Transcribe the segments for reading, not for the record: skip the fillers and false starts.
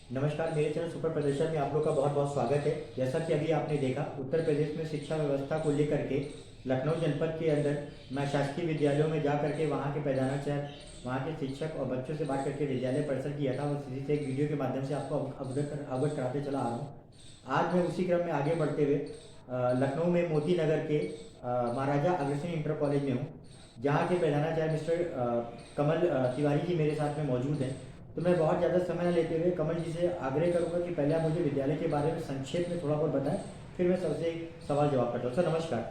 नमस्कार, मेरे channel super प्रदर्शन में आप लोग का बहुत बहुत स्वागत है। जैसा कि अभी आपने देखा, उत्तर प्रदेश में शिक्षा व्यवस्था को लेकर के लखनऊ जनपद के अंदर मैं शासकीय विद्यालयों में जा करके वहाँ के प्रधानाचार्य, वहाँ के शिक्षक और बच्चों से बात करके विद्यालय परिसर की यथास्थिति से एक वीडियो के माध्यम से आपको अवगत कराते चला आ रहा हूँ। आज मैं उसी क्रम में आगे बढ़ते हुए लखनऊ में मोती नगर के महाराजा अग्रसेन इंटर कॉलेज में हूँ, जहाँ के प्रधानाचार्य मिस्टर कमल तिवारी जी मेरे साथ में मौजूद हैं। तो मैं बहुत ज़्यादा समय न लेते हुए कमल जी से आग्रह करूँगा कि पहले आप मुझे विद्यालय के बारे में संक्षेप में थोड़ा बहुत बताएं, फिर मैं सबसे सवाल जवाब करता हूँ। सर नमस्कार।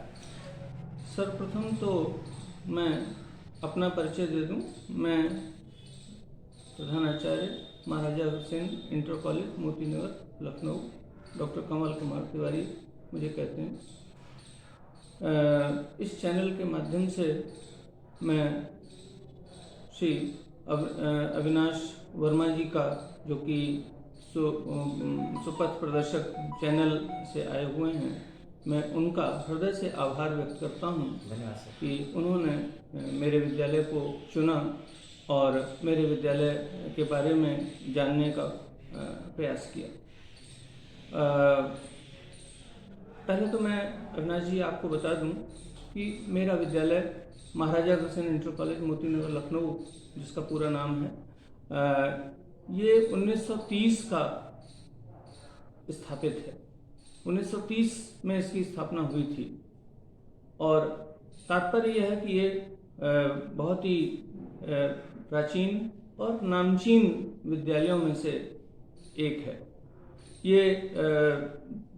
सर्वप्रथम तो मैं अपना परिचय दे दूं। मैं प्रधानाचार्य Maharaja Agrasen inter college Moti Nagar Lucknow, doctor Kamal Kumar Tiwari मुझे कहते हैं। इस चैनल के माध्यम से मैं श्री अविनाश वर्मा जी का, जो कि सुपथ प्रदर्शक चैनल से आए हुए हैं, मैं उनका हृदय से आभार व्यक्त करता हूं। धन्यवाद सर। कि उन्होंने मेरे विद्यालय को चुना और मेरे विद्यालय के बारे में जानने का प्रयास किया। पहले तो मैं अविनाश जी आपको बता दूं कि मेरा विद्यालय महाराजा अग्रसेन इंटर कॉलेज मोती नगर लखनऊ, जिसका पूरा नाम है, ये 1930 का स्थापित है। 1930 में इसकी स्थापना हुई थी और तात्पर्य यह है कि ये बहुत ही प्राचीन और नामचीन विद्यालयों में से एक है। ये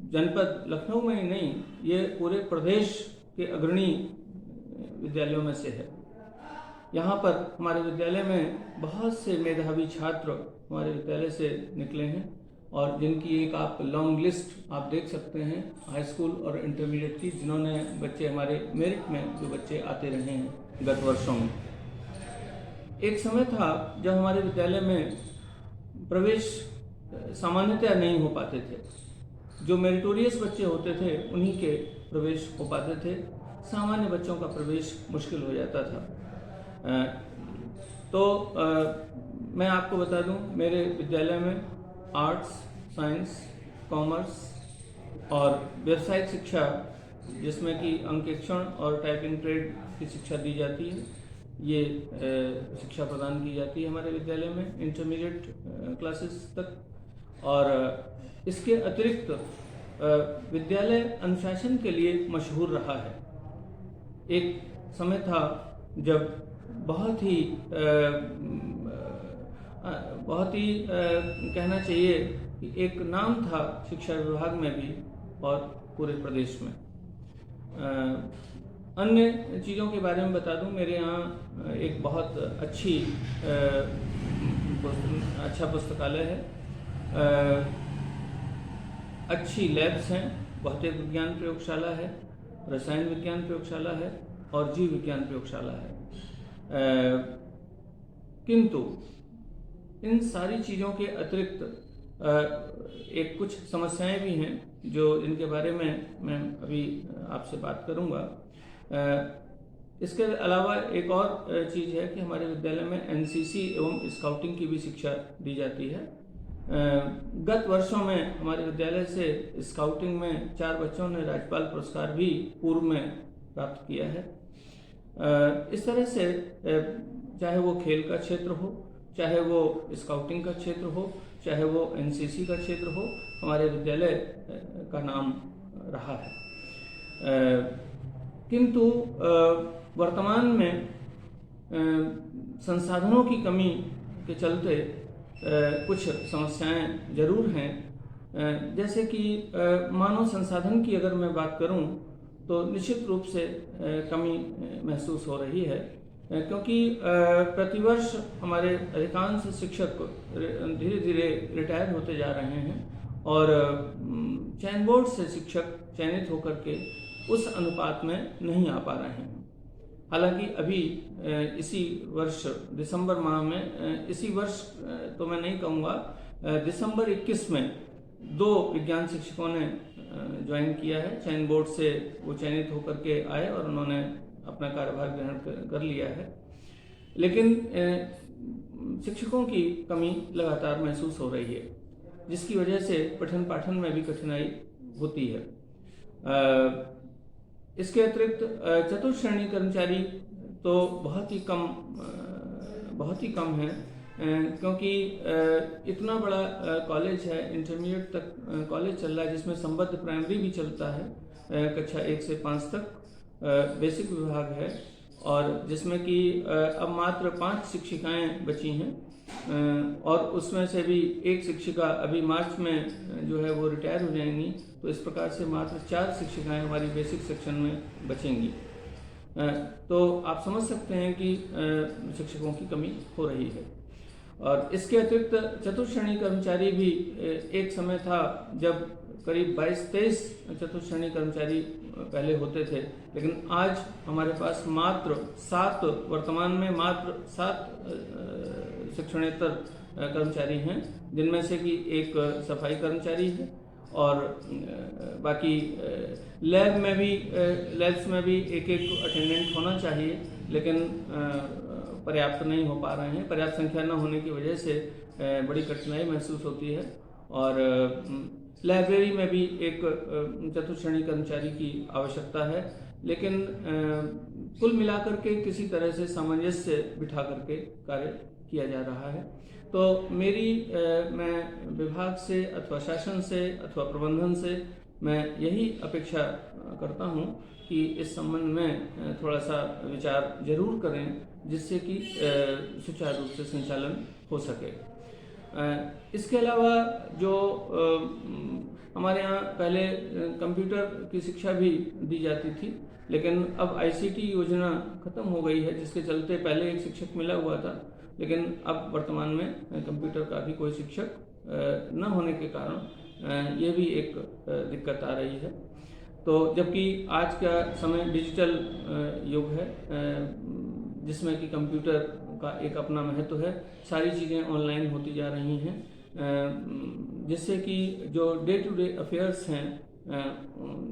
जनपद लखनऊ में ही नहीं, ये पूरे प्रदेश के अग्रणी विद्यालयों में से है। यहाँ पर हमारे विद्यालय में बहुत से मेधावी छात्र हमारे विद्यालय से निकले हैं और जिनकी एक आप लॉन्ग लिस्ट आप देख सकते हैं हाई स्कूल और इंटरमीडिएट की, जिन्होंने बच्चे हमारे मेरिट में जो बच्चे आते रहे हैं गत वर्षों में। एक समय था जब हमारे विद्यालय में प्रवेश सामान्यतया नहीं हो पाते थे। जो मेरिटोरियस बच्चे होते थे उन्हीं के प्रवेश हो पाते थे, सामान्य बच्चों का प्रवेश मुश्किल हो जाता था। मैं आपको बता दूं, मेरे विद्यालय में आर्ट्स, साइंस, कॉमर्स और व्यावसायिक शिक्षा, जिसमें कि अंकेक्षण और टाइपिंग ट्रेड की शिक्षा दी जाती है, ये शिक्षा प्रदान की जाती है हमारे विद्यालय में इंटरमीडिएट क्लासेस तक। और इसके अतिरिक्त विद्यालय अनुशासन के लिए मशहूर रहा है। एक समय था जब बहुत ही कहना चाहिए कि एक नाम था शिक्षा विभाग में भी और पूरे प्रदेश में। अन्य चीज़ों के बारे में बता दूं, मेरे यहाँ एक बहुत अच्छा पुस्तकालय है, अच्छी लैब्स हैं, भौतिक विज्ञान प्रयोगशाला है, रसायन विज्ञान प्रयोगशाला है और जीव विज्ञान प्रयोगशाला है। किंतु इन सारी चीज़ों के अतिरिक्त एक कुछ समस्याएं भी हैं जो इनके बारे में मैं अभी आपसे बात करूंगा। इसके अलावा एक और चीज़ है कि हमारे विद्यालय में एनसीसी एवं स्काउटिंग की भी शिक्षा दी जाती है। गत वर्षों में हमारे विद्यालय से स्काउटिंग में 4 बच्चों ने राज्यपाल पुरस्कार भी पूर्व में प्राप्त किया है। इस तरह से चाहे वो खेल का क्षेत्र हो, चाहे वो स्काउटिंग का क्षेत्र हो, चाहे वो एनसीसी का क्षेत्र हो, हमारे विद्यालय का नाम रहा है। किंतु वर्तमान में संसाधनों की कमी के चलते कुछ समस्याएं जरूर हैं। जैसे कि मानव संसाधन की अगर मैं बात करूं तो निश्चित रूप से कमी महसूस हो रही है, क्योंकि प्रतिवर्ष हमारे अधिकांश शिक्षक धीरे धीरे रिटायर होते जा रहे हैं और चयन बोर्ड से शिक्षक चयनित होकर के उस अनुपात में नहीं आ पा रहे हैं। हालांकि अभी इसी वर्ष दिसंबर माह में, इसी वर्ष तो मैं नहीं कहूँगा, दिसंबर 21 में 2 विज्ञान शिक्षकों ने ज्वाइन किया है। चयन बोर्ड से वो चयनित होकर के आए और उन्होंने अपना कार्यभार ग्रहण कर लिया है। लेकिन शिक्षकों की कमी लगातार महसूस हो रही है। जिसकी वजह से पठन पाठन में भी कठिनाई होती है। इसके अतिरिक्त चतुर्थ श्रेणी कर्मचारी तो बहुत ही कम है, क्योंकि इतना बड़ा कॉलेज है, इंटरमीडिएट तक कॉलेज चल रहा है, जिसमें संबद्ध प्राइमरी भी चलता है, कक्षा 1 से 5 तक बेसिक विभाग है, और जिसमें कि अब मात्र 5 शिक्षिकाएं बची हैं, और उसमें से भी एक शिक्षिका अभी मार्च में जो है वो रिटायर हो जाएंगी। तो इस प्रकार से मात्र 4 शिक्षिकाएं हमारी बेसिक सेक्शन में बचेंगी। तो आप समझ सकते हैं कि शिक्षकों की कमी हो रही है। और इसके अतिरिक्त चतुर्थ श्रेणी कर्मचारी भी एक समय था जब करीब 22-23 चतुर्थ श्रेणी कर्मचारी पहले होते थे, लेकिन आज हमारे पास मात्र 7, वर्तमान में मात्र 7 शिक्षणेतर कर्मचारी हैं, जिनमें से कि एक सफाई कर्मचारी है, और बाकी लैब्स में भी एक अटेंडेंट होना चाहिए, लेकिन पर्याप्त नहीं हो पा रहे हैं। पर्याप्त संख्या न होने की वजह से बड़ी कठिनाई महसूस होती है। और लाइब्रेरी में भी एक चतुर्थ श्रेणी कर्मचारी की आवश्यकता है, लेकिन कुल मिलाकर के किसी तरह से सामंजस्य बिठा करके कार्य किया जा रहा है। तो मैं विभाग से अथवा शासन से अथवा प्रबंधन से मैं यही अपेक्षा करता हूँ कि इस संबंध में थोड़ा सा विचार जरूर करें, जिससे कि सुचारू रूप से संचालन हो सके। इसके अलावा जो हमारे यहाँ पहले कंप्यूटर की शिक्षा भी दी जाती थी, लेकिन अब ICT योजना खत्म हो गई है, जिसके चलते पहले एक शिक्षक मिला हुआ था, लेकिन अब वर्तमान में कंप्यूटर का भी कोई शिक्षक न होने के कारण ये भी एक दिक्कत आ रही है। तो जबकि आज का समय डिजिटल युग है, जिसमें कि कंप्यूटर का एक अपना महत्व है, सारी चीज़ें ऑनलाइन होती जा रही हैं, जिससे कि जो डे टू डे अफेयर्स हैं,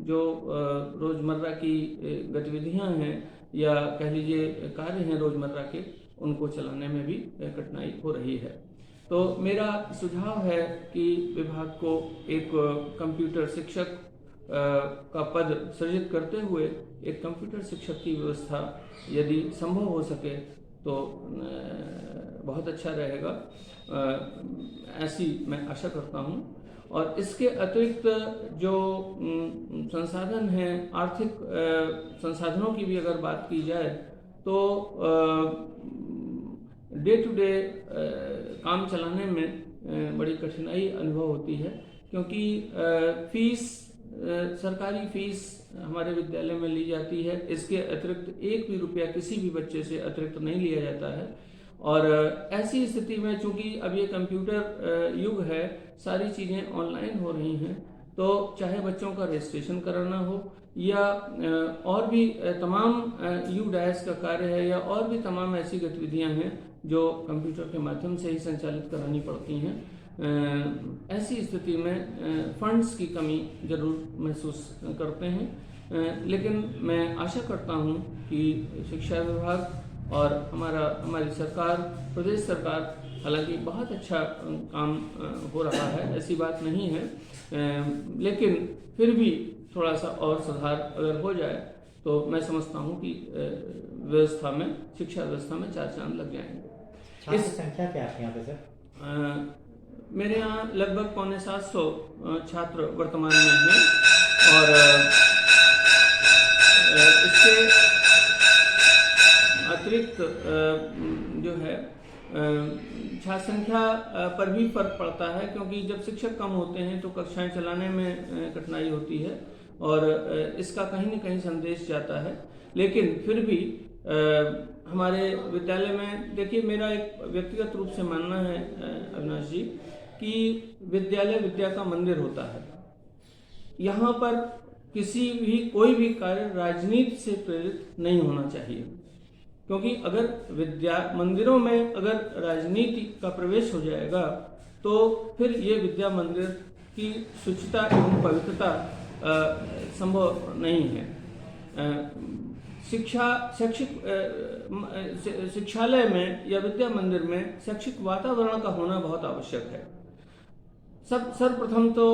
जो रोज़मर्रा की गतिविधियां हैं, या कह लीजिए कार्य हैं रोज़मर्रा के, उनको चलाने में भी कठिनाई हो रही है। तो मेरा सुझाव है कि विभाग को एक कंप्यूटर शिक्षक का पद सृजित करते हुए एक कंप्यूटर शिक्षक की व्यवस्था यदि संभव हो सके तो बहुत अच्छा रहेगा, ऐसी मैं आशा करता हूँ। और इसके अतिरिक्त जो संसाधन हैं, आर्थिक संसाधनों की भी अगर बात की जाए तो डे टू डे काम चलाने में बड़ी कठिनाई अनुभव होती है, क्योंकि सरकारी फीस हमारे विद्यालय में ली जाती है। इसके अतिरिक्त एक भी रुपया किसी भी बच्चे से अतिरिक्त नहीं लिया जाता है। और ऐसी स्थिति में चूंकि अब ये कंप्यूटर युग है, सारी चीज़ें ऑनलाइन हो रही हैं, तो चाहे बच्चों का रजिस्ट्रेशन कराना हो या और भी तमाम UDAS का कार्य है, या और भी तमाम ऐसी गतिविधियां हैं जो कंप्यूटर के माध्यम से ही संचालित करानी पड़ती हैं। ऐसी स्थिति में फंड्स की कमी जरूर महसूस करते हैं, लेकिन मैं आशा करता हूं कि शिक्षा विभाग और हमारी सरकार, प्रदेश सरकार, हालांकि बहुत अच्छा काम हो रहा है, ऐसी बात नहीं है, लेकिन फिर भी थोड़ा सा और सुधार अगर हो जाए तो मैं समझता हूं कि शिक्षा व्यवस्था में 4 चांद लग जाएंगे। छात्र संख्या क्या है यहाँ पे सर? मेरे यहाँ लगभग 750 छात्र वर्तमान में हैं, और इसके अतिरिक्त जो है छात्र संख्या पर भी फर्क पड़ता है, क्योंकि जब शिक्षक कम होते हैं तो कक्षाएं चलाने में कठिनाई होती है, और इसका कहीं न कहीं संदेश जाता है। लेकिन फिर भी हमारे विद्यालय में देखिए, मेरा एक व्यक्तिगत रूप से मानना है अविनाश जी, कि विद्यालय विद्या का मंदिर होता है। यहाँ पर कोई भी कार्य राजनीति से प्रेरित नहीं होना चाहिए, क्योंकि अगर मंदिरों में अगर राजनीति का प्रवेश हो जाएगा तो फिर ये विद्या मंदिर की शुचिता एवं पवित्रता संभव नहीं है। शिक्षालय में या विद्या मंदिर में शैक्षिक वातावरण का होना बहुत आवश्यक है। सर्वप्रथम तो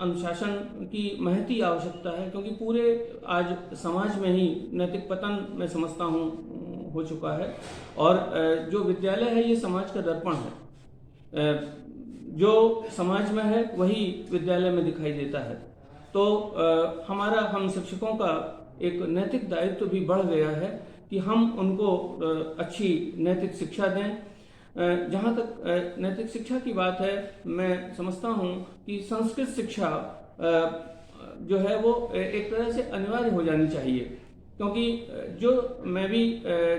अनुशासन की महती आवश्यकता है, क्योंकि पूरे आज समाज में ही नैतिक पतन मैं समझता हूँ हो चुका है। और जो विद्यालय है ये समाज का दर्पण है। जो समाज में है वही विद्यालय में दिखाई देता है। तो हम शिक्षकों का एक नैतिक दायित्व भी बढ़ गया है कि हम उनको अच्छी नैतिक शिक्षा दें। जहाँ तक नैतिक शिक्षा की बात है, मैं समझता हूँ कि संस्कृत शिक्षा जो है वो एक तरह से अनिवार्य हो जानी चाहिए, क्योंकि जो मैं भी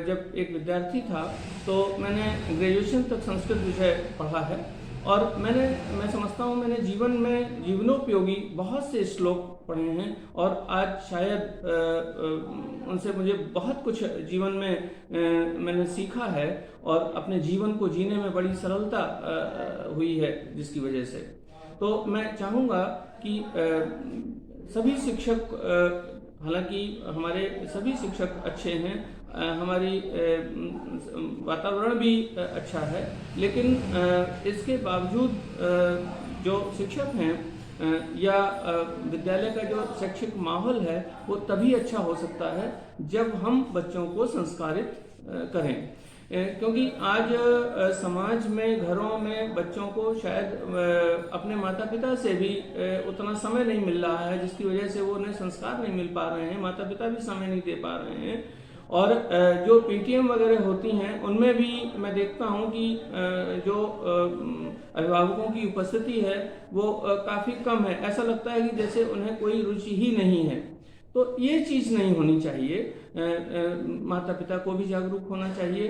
जब एक विद्यार्थी था तो मैंने ग्रेजुएशन तक संस्कृत विषय पढ़ा है, और मैं समझता हूँ मैंने जीवन में जीवनोपयोगी बहुत से श्लोक पढ़े हैं, और आज शायद उनसे मुझे बहुत कुछ जीवन में मैंने सीखा है, और अपने जीवन को जीने में बड़ी सरलता हुई है जिसकी वजह से। तो मैं चाहूँगा कि सभी शिक्षक, हालांकि हमारे सभी शिक्षक अच्छे हैं, हमारी वातावरण भी अच्छा है, लेकिन इसके बावजूद जो शिक्षक हैं या विद्यालय का जो शैक्षिक माहौल है वो तभी अच्छा हो सकता है जब हम बच्चों को संस्कारित करें। क्योंकि आज समाज में, घरों में बच्चों को शायद अपने माता पिता से भी उतना समय नहीं मिल रहा है, जिसकी वजह से वो उन्हें संस्कार नहीं मिल पा रहे हैं, माता पिता भी समय नहीं दे पा रहे हैं। और जो पीटीएम वगैरह होती हैं उनमें भी मैं देखता हूं कि जो अभिभावकों की उपस्थिति है वो काफ़ी कम है। ऐसा लगता है कि जैसे उन्हें कोई रुचि ही नहीं है। तो ये चीज़ नहीं होनी चाहिए। माता पिता को भी जागरूक होना चाहिए,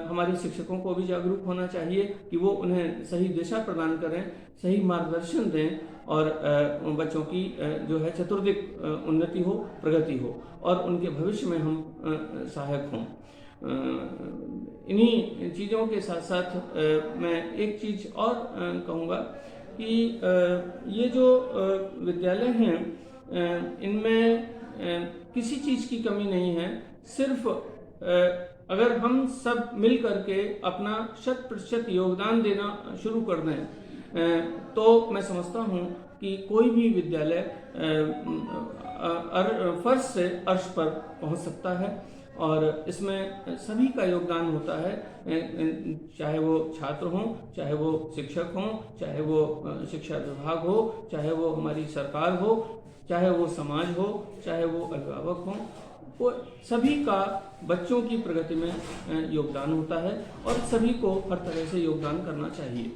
हमारे शिक्षकों को भी जागरूक होना चाहिए कि वो उन्हें सही दिशा प्रदान करें, सही मार्गदर्शन दें, और बच्चों की जो है चतुर्दिक उन्नति हो, प्रगति हो, और उनके भविष्य में हम सहायक हों। इन्हीं चीज़ों के साथ साथ मैं एक चीज़ और कहूँगा कि ये जो विद्यालय हैं इनमें किसी चीज़ की कमी नहीं है। सिर्फ अगर हम सब मिल करके अपना 100% योगदान देना शुरू कर दें तो मैं समझता हूँ कि कोई भी विद्यालय फर्श से अर्श पर पहुँच सकता है, और इसमें सभी का योगदान होता है, चाहे वो छात्र हों, चाहे वो शिक्षक हों, चाहे वो शिक्षा विभाग हो, चाहे वो हमारी सरकार हो, चाहे वो समाज हो, चाहे वो अभिभावक हों, वो सभी का बच्चों की प्रगति में योगदान होता है, और सभी को हर तरह से योगदान करना चाहिए।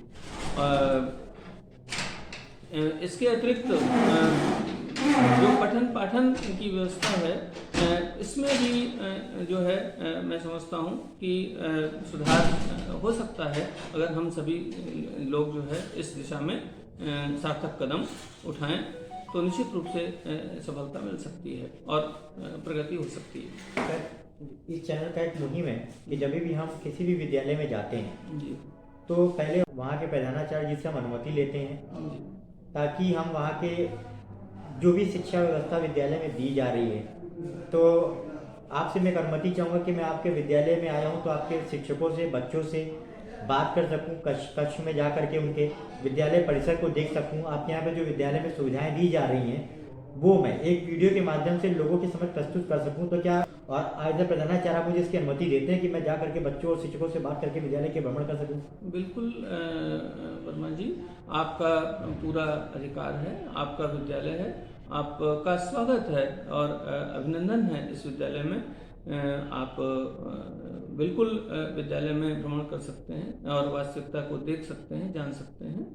इसके अतिरिक्त जो पठन पाठन की व्यवस्था है इसमें भी जो है मैं समझता हूँ कि सुधार हो सकता है अगर हम सभी लोग जो है इस दिशा में सार्थक कदम उठाएं, तो निश्चित रूप से सफलता मिल सकती है और प्रगति हो सकती है। इस चैनल का एक मुहिम है कि जब भी हम किसी भी विद्यालय में जाते हैं जी, तो पहले वहाँ के प्रधानाचार्य जी से हम अनुमति लेते हैं, ताकि हम वहाँ के जो भी शिक्षा व्यवस्था विद्यालय में दी जा रही है, तो आपसे मैं अनुमति चाहूँगा कि मैं आपके विद्यालय में आया हूँ तो आपके शिक्षकों से, बच्चों से बात कर सकूँ, कक्ष में जा करके उनके विद्यालय परिसर को देख सकूँ। आपके यहाँ पे जो विद्यालय में सुविधाएं दी जा रही हैं वो मैं एक वीडियो के माध्यम से लोगों के समक्ष प्रस्तुत कर सकूँ, तो क्या और आज प्रधानाचार्य मुझे इसकी अनुमति देते हैं कि मैं जा करके बच्चों और शिक्षकों से बात करके विद्यालय के भ्रमण कर सकूँ? बिल्कुल वर्मा जी, आपका पूरा अधिकार है, आपका विद्यालय है, आपका स्वागत है और अभिनंदन है इस विद्यालय में। आप बिल्कुल विद्यालय में भ्रमण कर सकते हैं और वास्तविकता को देख सकते हैं, जान सकते हैं,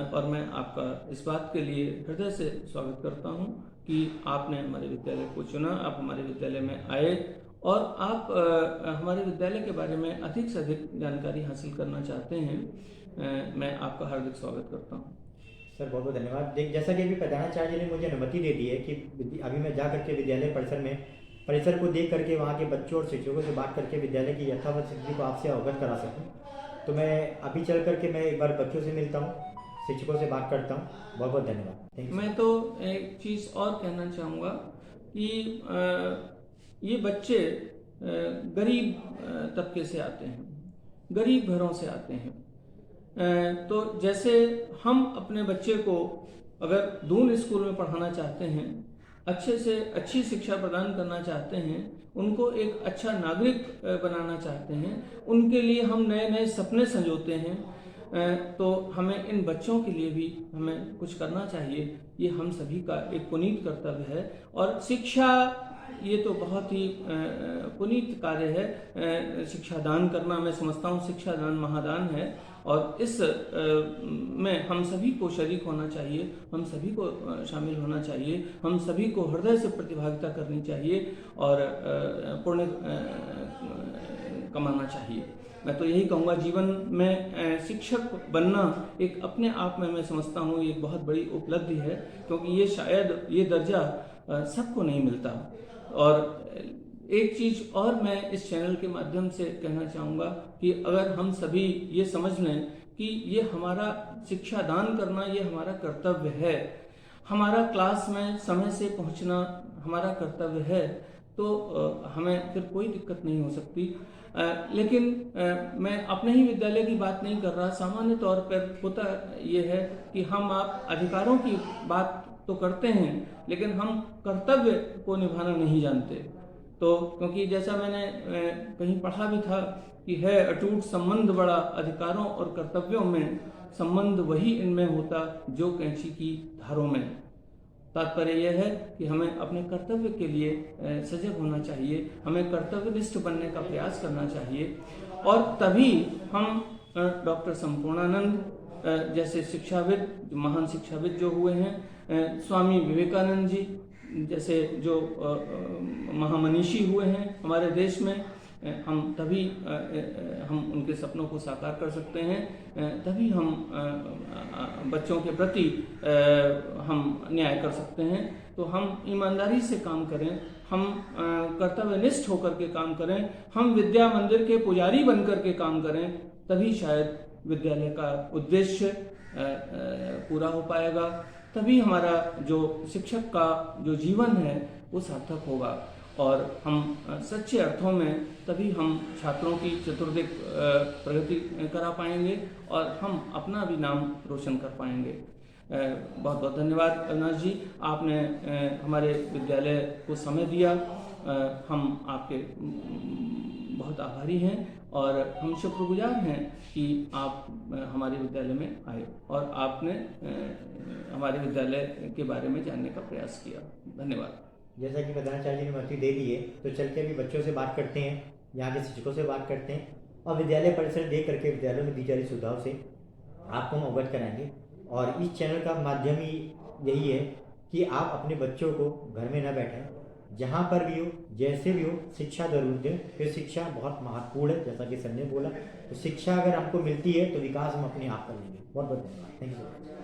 और मैं आपका इस बात के लिए हृदय से स्वागत करता हूं कि आपने हमारे विद्यालय को चुना, आप हमारे विद्यालय में आए और आप हमारे विद्यालय के बारे में अधिक से अधिक जानकारी हासिल करना चाहते हैं। मैं आपका हार्दिक स्वागत करता हूं। सर बहुत बहुत धन्यवाद। जैसा कि अभी प्रधानाचार्य जी ने मुझे अनुमति दे दी है कि अभी मैं जा करके विद्यालय परिसर को देख करके वहाँ के बच्चों और शिक्षकों से बात करके विद्यालय की यथावत स्थिति को आपसे अवगत करा सकूँ, तो मैं अभी चल करके मैं एक बार बच्चों से मिलता हूँ, शिक्षकों से बात करता हूँ। बहुत बहुत धन्यवाद। मैं तो एक चीज़ और कहना चाहूँगा कि ये बच्चे गरीब तबके से आते हैं, गरीब घरों से आते हैं। तो जैसे हम अपने बच्चे को अगर दून स्कूल में पढ़ाना चाहते हैं, अच्छे से अच्छी शिक्षा प्रदान करना चाहते हैं, उनको एक अच्छा नागरिक बनाना चाहते हैं, उनके लिए हम नए नए सपने संजोते हैं, तो हमें इन बच्चों के लिए भी हमें कुछ करना चाहिए। ये हम सभी का एक पुनीत कर्तव्य है। और शिक्षा ये तो बहुत ही पुनीत कार्य है। शिक्षा दान करना, मैं समझता हूँ शिक्षा दान महादान है, और इस में हम सभी को शरीक होना चाहिए, हम सभी को शामिल होना चाहिए, हम सभी को हृदय से प्रतिभागिता करनी चाहिए और पुण्य कमाना चाहिए। मैं तो यही कहूँगा, जीवन में शिक्षक बनना एक अपने आप में मैं समझता हूँ एक बहुत बड़ी उपलब्धि है, क्योंकि ये शायद ये दर्जा सबको नहीं मिलता। और एक चीज़ और मैं इस चैनल के माध्यम से कहना चाहूँगा कि अगर हम सभी ये समझ लें कि ये हमारा शिक्षा दान करना ये हमारा कर्तव्य है, हमारा क्लास में समय से पहुँचना हमारा कर्तव्य है, तो हमें फिर कोई दिक्कत नहीं हो सकती। लेकिन मैं अपने ही विद्यालय की बात नहीं कर रहा, सामान्य तौर पर होता ये है कि हम आप अधिकारों की बात तो करते हैं, लेकिन हम कर्तव्य को निभाना नहीं जानते। तो क्योंकि जैसा मैंने कहीं पढ़ा भी था कि है अटूट संबंध बड़ा अधिकारों और कर्तव्यों में, संबंध वही इनमें होता जो कैंची की धारों में। तात्पर्य यह है कि हमें अपने कर्तव्य के लिए सजग होना चाहिए, हमें कर्तव्यनिष्ठ बनने का प्रयास करना चाहिए, और तभी हम डॉक्टर संपूर्णानंद जैसे शिक्षाविद, महान शिक्षाविद जो हुए हैं, स्वामी विवेकानंद जी जैसे जो महामनीषी हुए हैं हमारे देश में, हम तभी हम उनके सपनों को साकार कर सकते हैं, तभी हम बच्चों के प्रति हम न्याय कर सकते हैं। तो हम ईमानदारी से काम करें, हम कर्तव्यनिष्ठ होकर के काम करें, हम विद्या मंदिर के पुजारी बनकर के काम करें, तभी शायद विद्यालय का उद्देश्य पूरा हो पाएगा, तभी हमारा जो शिक्षक का जो जीवन है वो सार्थक होगा, और हम सच्चे अर्थों में तभी हम छात्रों की चतुर्दिक प्रगति करा पाएंगे और हम अपना भी नाम रोशन कर पाएंगे। बहुत बहुत धन्यवाद अविनाश जी, आपने हमारे विद्यालय को समय दिया। हम आपके बहुत आभारी हैं और हम शुक्रगुजार हैं कि आप हमारे विद्यालय में आए और आपने हमारे विद्यालय के बारे में जानने का प्रयास किया। धन्यवाद। जैसा कि प्रधानाचार्य जी ने अनुमति दे दी है, तो चल के अभी बच्चों से बात करते हैं, यहाँ के शिक्षकों से बात करते हैं और विद्यालय परिसर देख करके विद्यालयों में दी जा रही सुविधाओं से आपको हम अवगत कराएंगे। और इस चैनल का माध्यम ही यही है कि आप अपने बच्चों को घर में न बैठें, जहाँ पर भी हो, जैसे भी हो, शिक्षा जरूर दें। फिर शिक्षा बहुत महत्वपूर्ण है, जैसा कि सर ने बोला, तो शिक्षा अगर हमको मिलती है तो विकास हम अपने आप कर लेंगे। बहुत बहुत धन्यवाद। Thank you.